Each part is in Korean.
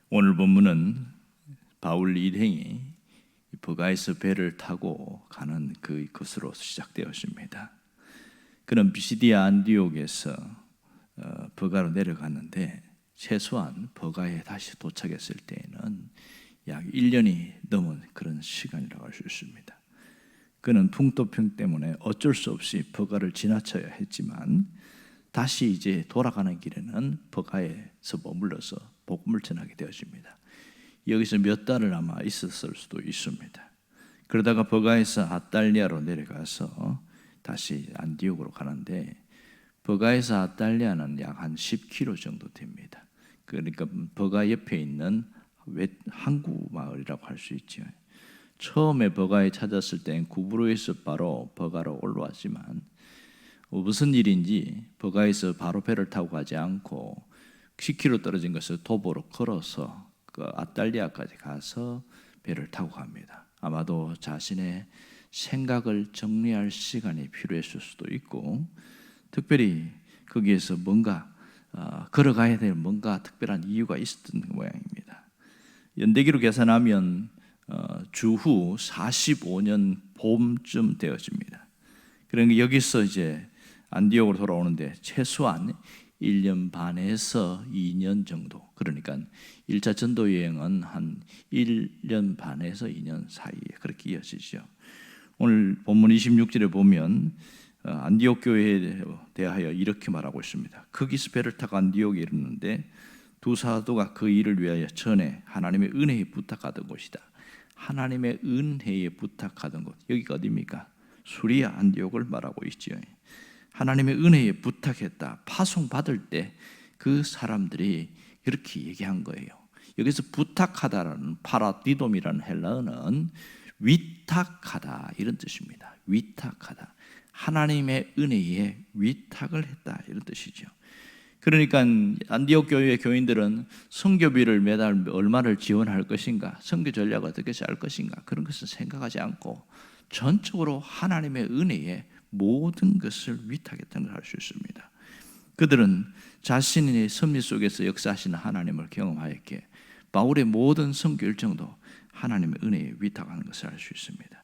오늘 본문은 바울 일행이 버가에서 배를 타고 가는 그것으로 시작되었습니다. 그는 비시디아 안디옥에서 버가로 내려갔는데 최소한 버가에 다시 도착했을 때에는 약 1년이 넘은 그런 시간이라고 할 수 있습니다. 그는 풍토병 때문에 어쩔 수 없이 버가를 지나쳐야 했지만 다시 이제 돌아가는 길에는 버가에서 머물러서 복음을 전하게 되었습니다. 여기서 몇 달을 아마 있었을 수도 있습니다. 그러다가 버가에서 아달리아로 내려가서 다시 안디옥으로 가는데 버가에서 아달리아는 약 한 10km 정도 됩니다. 그러니까 버가 옆에 있는 항구 마을이라고 할 수 있죠. 처음에 버가에 찾았을 땐 구브로에서 바로 버가로 올라왔지만 무슨 일인지 버가에서 바로 배를 타고 가지 않고 10km 떨어진 것을 도보로 걸어서 그 아달리아까지 가서 배를 타고 갑니다. 아마도 자신의 생각을 정리할 시간이 필요했을 수도 있고 특별히 거기에서 뭔가 걸어가야 될 뭔가 특별한 이유가 있었던 모양입니다. 연대기로 계산하면 주후 45년 봄쯤 되어집니다. 그러니까 여기서 이제 안디옥으로 돌아오는데 최소한 1년 반에서 2년 정도, 그러니까 1차 전도 여행은 한 1년 반에서 2년 사이에 그렇게 이어지죠. 오늘 본문 26절에 보면 안디옥 교회에 대하여 이렇게 말하고 있습니다. 거기서 배를 타고 안디옥에 이르는데 두 사도가 그 일을 위하여 전에 하나님의 은혜에 부탁하던 곳이다. 하나님의 은혜에 부탁하던 곳, 여기가 어디입니까? 수리아 안디옥을 말하고 있지요. 하나님의 은혜에 부탁했다. 파송받을 때 그 사람들이 그렇게 얘기한 거예요. 여기서 부탁하다라는 파라디돔이라는 헬라어는 위탁하다 이런 뜻입니다. 위탁하다. 하나님의 은혜에 위탁을 했다 이런 뜻이죠. 그러니까 안디옥 교회의 교인들은 선교비를 매달 얼마를 지원할 것인가, 선교 전략을 어떻게 짤 것인가 그런 것을 생각하지 않고 전적으로 하나님의 은혜에 모든 것을 위탁했다는 걸 알 수 있습니다. 그들은 자신의 섭리 속에서 역사하시는 하나님을 경험하였기에 바울의 모든 선교 일정도 하나님의 은혜에 위탁하는 것을 알 수 있습니다.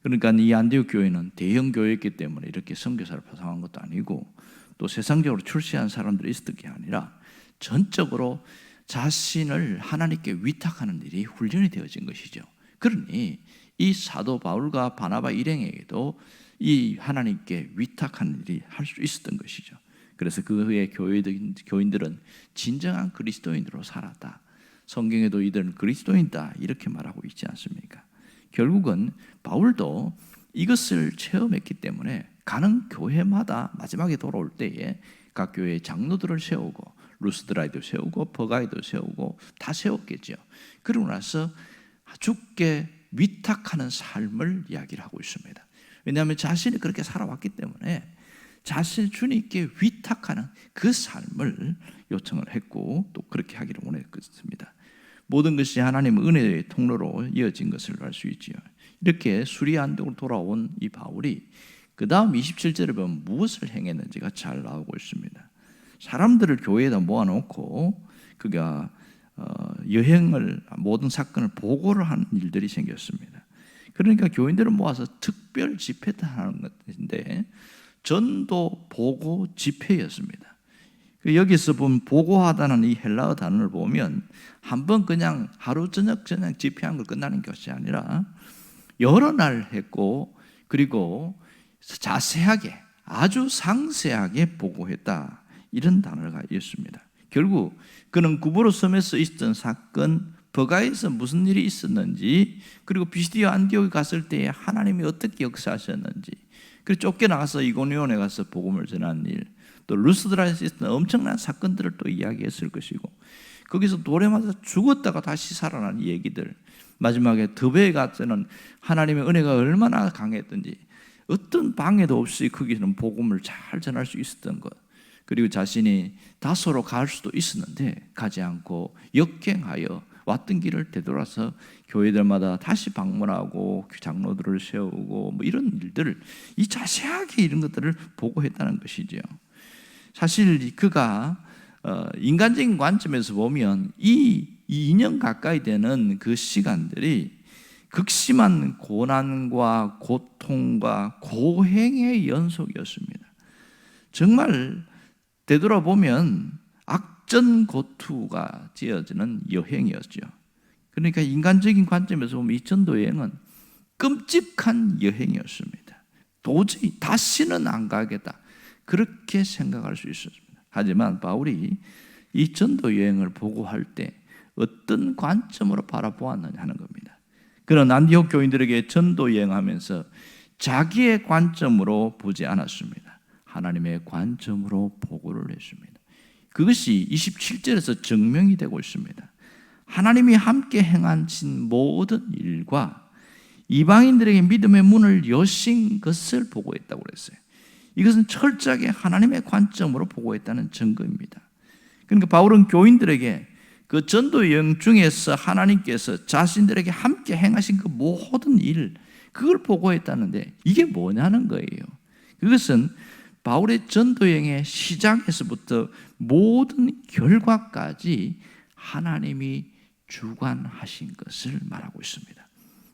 그러니까 이 안디옥 교회는 대형 교회였기 때문에 이렇게 선교사를 파송한 것도 아니고 또 세상적으로 출세한 사람들이 있었던 게 아니라 전적으로 자신을 하나님께 위탁하는 일이 훈련이 되어진 것이죠. 그러니 이 사도 바울과 바나바 일행에게도 이 하나님께 위탁하는 일이 할 수 있었던 것이죠. 그래서 그의 교인들은 진정한 그리스도인으로 살았다. 성경에도 이들은 그리스도인이다 이렇게 말하고 있지 않습니까? 결국은 바울도 이것을 체험했기 때문에 가는 교회마다 마지막에 돌아올 때에 각 교회의 장로들을 세우고 루스드라에도 세우고 버가에도 세우고 다 세웠겠죠. 그러고 나서 주께 위탁하는 삶을 이야기를 하고 있습니다. 왜냐하면 자신이 그렇게 살아왔기 때문에 자신이 주님께 위탁하는 그 삶을 요청을 했고 또 그렇게 하기를 원했습니다. 모든 것이 하나님의 은혜의 통로로 이어진 것을 알 수 있지요. 이렇게 수리아 안디옥으로 돌아온 이 바울이 그 다음 27절에 보면 무엇을 행했는지가 잘 나오고 있습니다. 사람들을 교회에다 모아놓고 그가 여행을 모든 사건을 보고를 하는 일들이 생겼습니다. 그러니까 교인들을 모아서 특별 집회를 하는 것인데 전도 보고 집회였습니다. 여기서 보면 보고하다는 이 헬라어 단어를 보면 한번 그냥 하루 저녁 집회한 걸 끝나는 것이 아니라 여러 날 했고 그리고 자세하게 아주 상세하게 보고했다 이런 단어가 있습니다. 결국 그는 구브로 섬에서 있었던 사건, 버가에서 무슨 일이 있었는지, 그리고 비시디아 안디옥에 갔을 때 하나님이 어떻게 역사하셨는지, 그리고 쫓겨나가서 이고니온에 가서 복음을 전한 일, 또 루스드라에서 있었던 엄청난 사건들을 또 이야기했을 것이고 거기서 돌에 맞아 죽었다가 다시 살아난 얘기들, 마지막에 드베에 가서는 하나님의 은혜가 얼마나 강했던지 어떤 방해도 없이 거기서는 복음을 잘 전할 수 있었던 것, 그리고 자신이 다소로 갈 수도 있었는데 가지 않고 역행하여 왔던 길을 되돌아서 교회들마다 다시 방문하고 장로들을 세우고 뭐 이런 일들을 이 자세하게 이런 것들을 보고했다는 것이죠. 사실 그가 인간적인 관점에서 보면 이 2년 가까이 되는 그 시간들이 극심한 고난과 고통과 고행의 연속이었습니다. 정말 되돌아보면 악전고투가 지어지는 여행이었죠. 그러니까 인간적인 관점에서 보면 이 전도 여행은 끔찍한 여행이었습니다. 도저히 다시는 안 가겠다, 그렇게 생각할 수 있었습니다. 하지만 바울이 이 전도 여행을 보고할 때 어떤 관점으로 바라보았느냐 하는 겁니다. 그는 안디옥 교인들에게 전도 여행하면서 자기의 관점으로 보지 않았습니다. 하나님의 관점으로 보고를 했습니다. 그것이 27절에서 증명이 되고 있습니다. 하나님이 함께 행하신 모든 일과 이방인들에게 믿음의 문을 여신 것을 보고했다고 그랬어요. 이것은 철저하게 하나님의 관점으로 보고했다는 증거입니다. 그러니까 바울은 교인들에게 그 전도 여행 중에서 하나님께서 자신들에게 함께 행하신 그 모든 일, 그걸 보고했다는데 이게 뭐냐는 거예요. 그것은 바울의 전도 여행의 시작에서부터 모든 결과까지 하나님이 주관하신 것을 말하고 있습니다.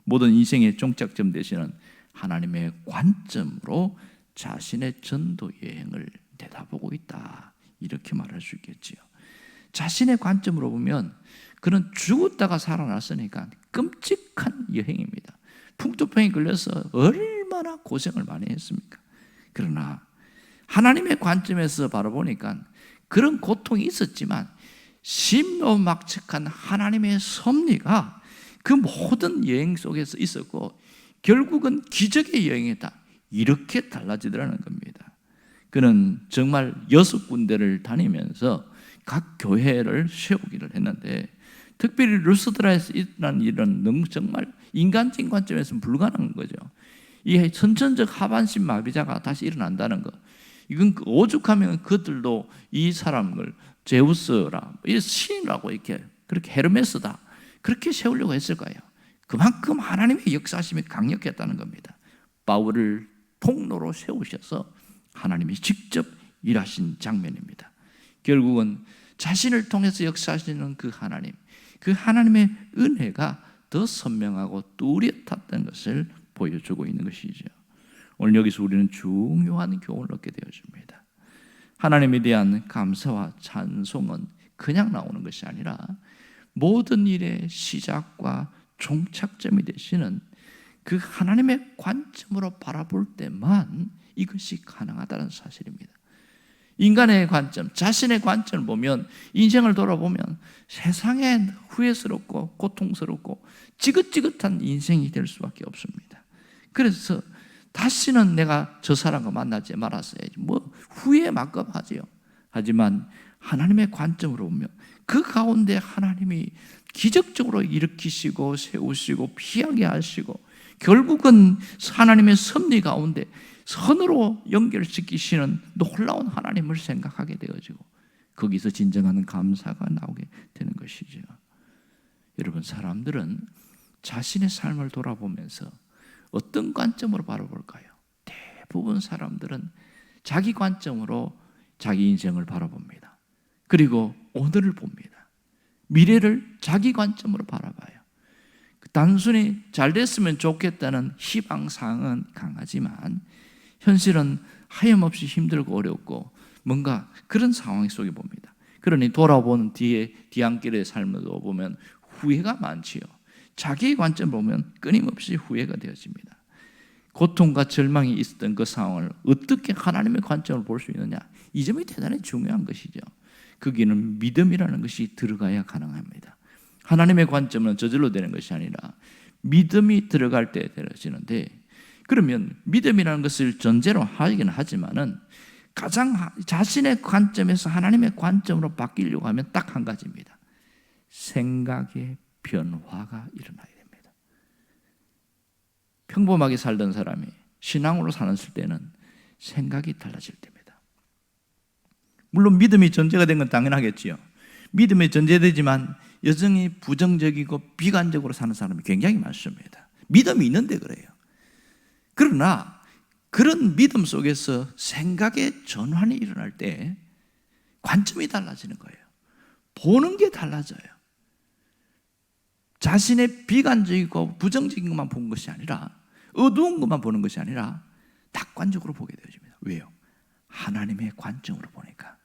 모든 인생의 종착점 되시는 하나님의 관점으로 자신의 전도 여행을 내다보고 있다, 이렇게 말할 수 있겠지요. 자신의 관점으로 보면 그는 죽었다가 살아났으니까 끔찍한 여행입니다. 풍토병에 걸려서 얼마나 고생을 많이 했습니까? 그러나 하나님의 관점에서 바라보니까 그런 고통이 있었지만 신묘막측한 하나님의 섭리가 그 모든 여행 속에서 있었고 결국은 기적의 여행이다, 이렇게 달라지더라는 겁니다. 그는 정말 6군데를 다니면서 각 교회를 세우기를 했는데, 특별히 루스드라에서 일어난 일은 정말 인간적인 관점에서는 불가능한 거죠. 이 선천적 하반신 마비자가 다시 일어난다는 것, 이건 오죽하면 그들도 이 사람을 제우스라, 신이라고 이렇게 그렇게 헤르메스다, 그렇게 세우려고 했을 거예요. 그만큼 하나님의 역사심이 강력했다는 겁니다. 바울을 통로로 세우셔서 하나님이 직접 일하신 장면입니다. 결국은 자신을 통해서 역사하시는 그 하나님의 은혜가 더 선명하고 뚜렷했던 것을 보여주고 있는 것이죠. 오늘 여기서 우리는 중요한 교훈을 얻게 되어집니다. 하나님에 대한 감사와 찬송은 그냥 나오는 것이 아니라 모든 일의 시작과 종착점이 되시는 그 하나님의 관점으로 바라볼 때만 이것이 가능하다는 사실입니다. 인간의 관점, 자신의 관점을 보면, 인생을 돌아보면 세상에 후회스럽고 고통스럽고 지긋지긋한 인생이 될 수밖에 없습니다. 그래서 다시는 내가 저 사람과 만나지 말았어야지, 후회에 막급하지요. 하지만 하나님의 관점으로 보면 그 가운데 하나님이 기적적으로 일으키시고 세우시고 피하게 하시고 결국은 하나님의 섭리 가운데 선으로 연결시키시는 놀라운 하나님을 생각하게 되어지고 거기서 진정한 감사가 나오게 되는 것이죠. 여러분, 사람들은 자신의 삶을 돌아보면서 어떤 관점으로 바라볼까요? 대부분 사람들은 자기 관점으로 자기 인생을 바라봅니다. 그리고 오늘을 봅니다. 미래를 자기 관점으로 바라봐요. 단순히 잘 됐으면 좋겠다는 희망사항은 강하지만 현실은 하염없이 힘들고 어렵고 뭔가 그런 상황 속에 봅니다. 그러니 돌아보는 뒤안길의 삶을 보면 후회가 많지요. 자기의 관점 보면 끊임없이 후회가 되어집니다. 고통과 절망이 있었던 그 상황을 어떻게 하나님의 관점을 볼 수 있느냐, 이 점이 대단히 중요한 것이죠. 거기는 믿음이라는 것이 들어가야 가능합니다. 하나님의 관점은 저절로 되는 것이 아니라 믿음이 들어갈 때 되어지는데, 그러면 믿음이라는 것을 전제로 하긴 하지만은 가장 자신의 관점에서 하나님의 관점으로 바뀌려고 하면 딱 한 가지입니다. 생각의 변화가 일어나야 됩니다. 평범하게 살던 사람이 신앙으로 사는 때는 생각이 달라질 때입니다. 물론 믿음이 전제가 된 건 당연하겠지요. 믿음이 전제되지만 여전히 부정적이고 비관적으로 사는 사람이 굉장히 많습니다. 믿음이 있는데 그래요. 그러나 그런 믿음 속에서 생각의 전환이 일어날 때 관점이 달라지는 거예요. 보는 게 달라져요. 자신의 비관적이고 부정적인 것만 본 것이 아니라, 어두운 것만 보는 것이 아니라 낙관적으로 보게 되어집니다. 왜요? 하나님의 관점으로 보니까.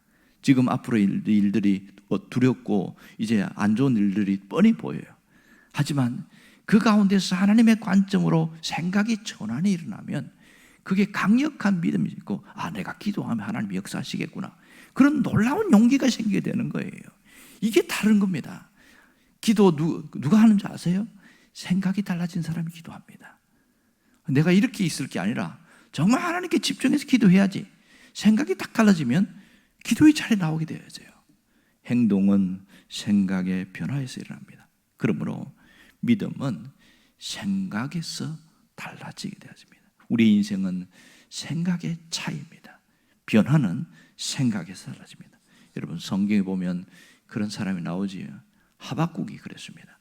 지금 앞으로 일들이 두렵고 이제 안 좋은 일들이 뻔히 보여요. 하지만 그 가운데서 하나님의 관점으로 생각이 전환이 일어나면 그게 강력한 믿음이 있고, 내가 기도하면 하나님이 역사하시겠구나, 그런 놀라운 용기가 생기게 되는 거예요. 이게 다른 겁니다. 기도 누가 하는 줄 아세요? 생각이 달라진 사람이 기도합니다. 내가 이렇게 있을 게 아니라 정말 하나님께 집중해서 기도해야지. 생각이 딱 달라지면 기도의 차례 나오게 되어져요. 행동은 생각의 변화에서 일어납니다. 그러므로 믿음은 생각에서 달라지게 되어집니다. 우리 인생은 생각의 차이입니다. 변화는 생각에서 달라집니다. 여러분, 성경에 보면 그런 사람이 나오지요. 하박국이 그랬습니다.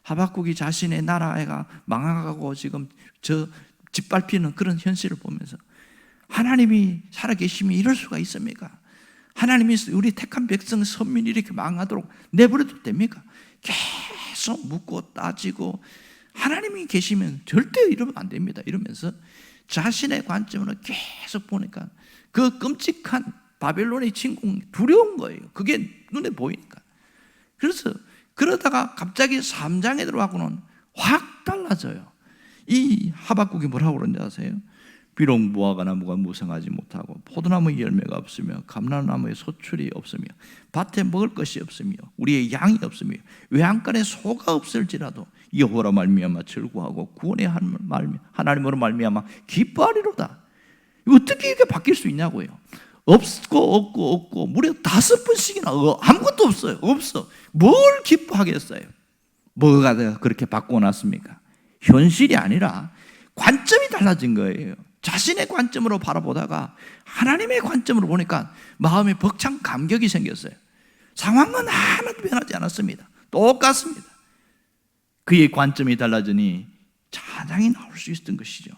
하박국이 자신의 나라가 망하고 지금 짓밟히는 그런 현실을 보면서 하나님이 살아계시면 이럴 수가 있습니까? 하나님이 우리 택한 백성 선민이 이렇게 망하도록 내버려도 됩니까? 계속 묻고 따지고, 하나님이 계시면 절대 이러면 안 됩니다 이러면서 자신의 관점으로 계속 보니까 그 끔찍한 바벨론의 침공이 두려운 거예요. 그게 눈에 보이니까. 그래서 그러다가 갑자기 3장에 들어가고는 확 달라져요. 이 하박국이 뭐라고 그러는지 아세요? 비록 무화과 나무가 무성하지 못하고 포도나무에 열매가 없으며 감람나무에 소출이 없으며 밭에 먹을 것이 없으며 우리의 양이 없으며 외양간에 소가 없을지라도 여호와로 말미암아 즐거워하고 구원의 하나님으로 말미암아 기뻐하리로다. 어떻게 이렇게 바뀔 수 있냐고요. 없고 무려 5번씩이나 아무것도 없어요. 없어. 뭘 기뻐하겠어요? 뭐가 그렇게 바꿔놨습니까? 현실이 아니라 관점이 달라진 거예요. 자신의 관점으로 바라보다가 하나님의 관점으로 보니까 마음에 벅찬 감격이 생겼어요. 상황은 하나도 변하지 않았습니다. 똑같습니다. 그의 관점이 달라지니 찬양이 나올 수 있었던 것이죠.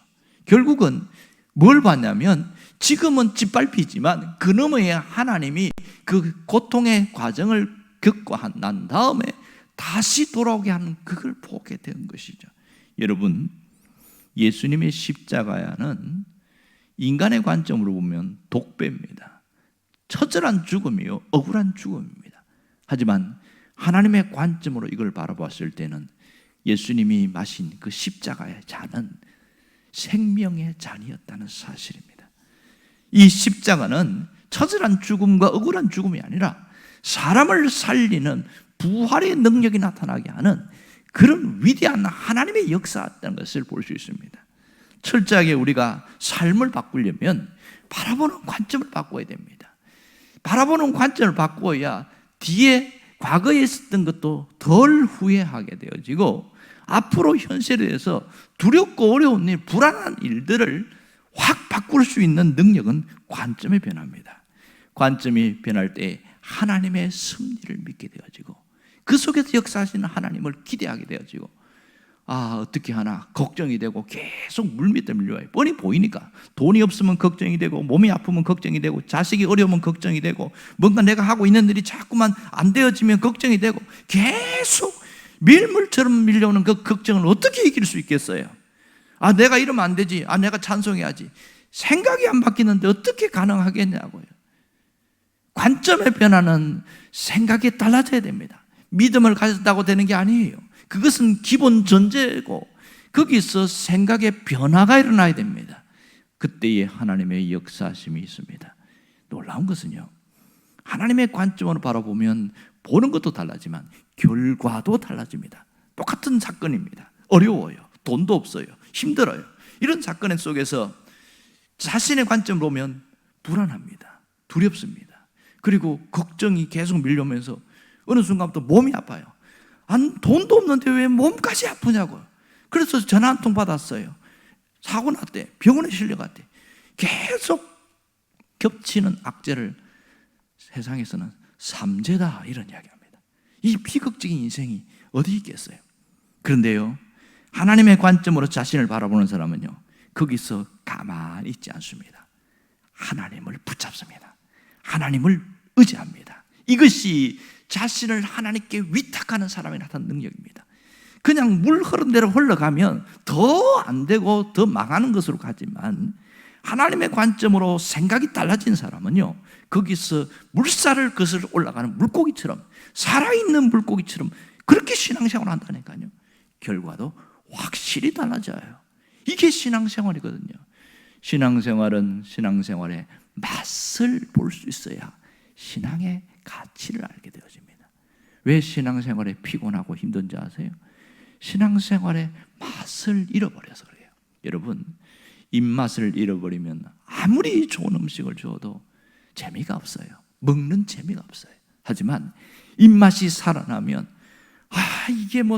결국은 뭘 봤냐면, 지금은 짓밟히지만 그 너머에 하나님이 그 고통의 과정을 겪고 난 다음에 다시 돌아오게 하는 그걸 보게 된 것이죠. 여러분, 예수님의 십자가야는 인간의 관점으로 보면 독배입니다. 처절한 죽음이요, 억울한 죽음입니다. 하지만 하나님의 관점으로 이걸 바라봤을 때는 예수님이 마신 그 십자가의 잔은 생명의 잔이었다는 사실입니다. 이 십자가는 처절한 죽음과 억울한 죽음이 아니라 사람을 살리는 부활의 능력이 나타나게 하는 그런 위대한 하나님의 역사였다는 것을 볼 수 있습니다. 철저하게 우리가 삶을 바꾸려면 바라보는 관점을 바꿔야 됩니다. 바라보는 관점을 바꿔야 뒤에 과거에 있었던 것도 덜 후회하게 되어지고, 앞으로 현실에 대해서 두렵고 어려운 일, 불안한 일들을 확 바꿀 수 있는 능력은 관점의 변화입니다. 관점이 변할 때 하나님의 승리를 믿게 되어지고, 그 속에서 역사하시는 하나님을 기대하게 되어지고, 어떻게 하나 걱정이 되고 계속 물밑에 밀려와요. 뻔히 보이니까. 돈이 없으면 걱정이 되고, 몸이 아프면 걱정이 되고, 자식이 어려우면 걱정이 되고, 뭔가 내가 하고 있는 일이 자꾸만 안 되어지면 걱정이 되고, 계속 밀물처럼 밀려오는 그 걱정을 어떻게 이길 수 있겠어요? 내가 이러면 안 되지. 내가 찬송해야지. 생각이 안 바뀌는데 어떻게 가능하겠냐고요. 관점의 변화는 생각이 달라져야 됩니다. 믿음을 가졌다고 되는 게 아니에요. 그것은 기본 전제고, 거기서 생각의 변화가 일어나야 됩니다. 그때에 하나님의 역사심이 있습니다. 놀라운 것은요, 하나님의 관점으로 바라보면 보는 것도 달라지만 결과도 달라집니다. 똑같은 사건입니다. 어려워요. 돈도 없어요. 힘들어요. 이런 사건 속에서 자신의 관점으로 보면 불안합니다. 두렵습니다. 그리고 걱정이 계속 밀려오면서 어느 순간부터 몸이 아파요. 돈도 없는데 왜 몸까지 아프냐고. 그래서 전화 한 통 받았어요. 사고 났대. 병원에 실려갔대. 계속 겹치는 악재를 세상에서는 삼재다, 이런 이야기합니다. 이 비극적인 인생이 어디 있겠어요? 그런데요, 하나님의 관점으로 자신을 바라보는 사람은요, 거기서 가만히 있지 않습니다. 하나님을 붙잡습니다. 하나님을 의지합니다. 이것이 자신을 하나님께 위탁하는 사람이 나타난 능력입니다. 그냥 물 흐른 대로 흘러가면 더 안 되고 더 망하는 것으로 가지만, 하나님의 관점으로 생각이 달라진 사람은요, 거기서 물살을 거슬러 올라가는 물고기처럼, 살아있는 물고기처럼 그렇게 신앙생활을 한다니까요. 결과도 확실히 달라져요. 이게 신앙생활이거든요. 신앙생활은 신앙생활의 맛을 볼 수 있어야 신앙의 가치를 알게 되어집니다. 왜 신앙생활에 피곤하고 힘든지 아세요? 신앙생활의 맛을 잃어버려서 그래요. 여러분, 입맛을 잃어버리면 아무리 좋은 음식을 줘도 재미가 없어요. 먹는 재미가 없어요. 하지만 입맛이 살아나면, 이게 뭐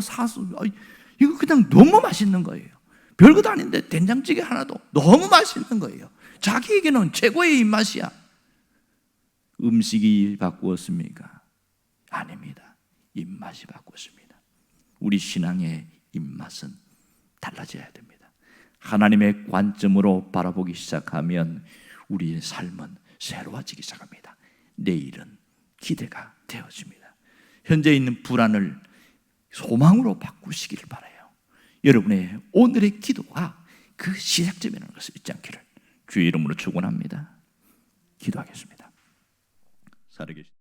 이거 그냥 너무 맛있는 거예요. 별것도 아닌데 된장찌개 하나도 너무 맛있는 거예요. 자기에게는 최고의 입맛이야. 음식이 바꾸었습니까? 아닙니다. 입맛이 바꾸었습니다. 우리 신앙의 입맛은 달라져야 됩니다. 하나님의 관점으로 바라보기 시작하면 우리의 삶은 새로워지기 시작합니다. 내일은 기대가 되어집니다. 현재 있는 불안을 소망으로 바꾸시기를 바라요. 여러분의 오늘의 기도가 그 시작점이라는 것을 잊지 않기를 주의 이름으로 축원합니다. 기도하겠습니다. 살아계신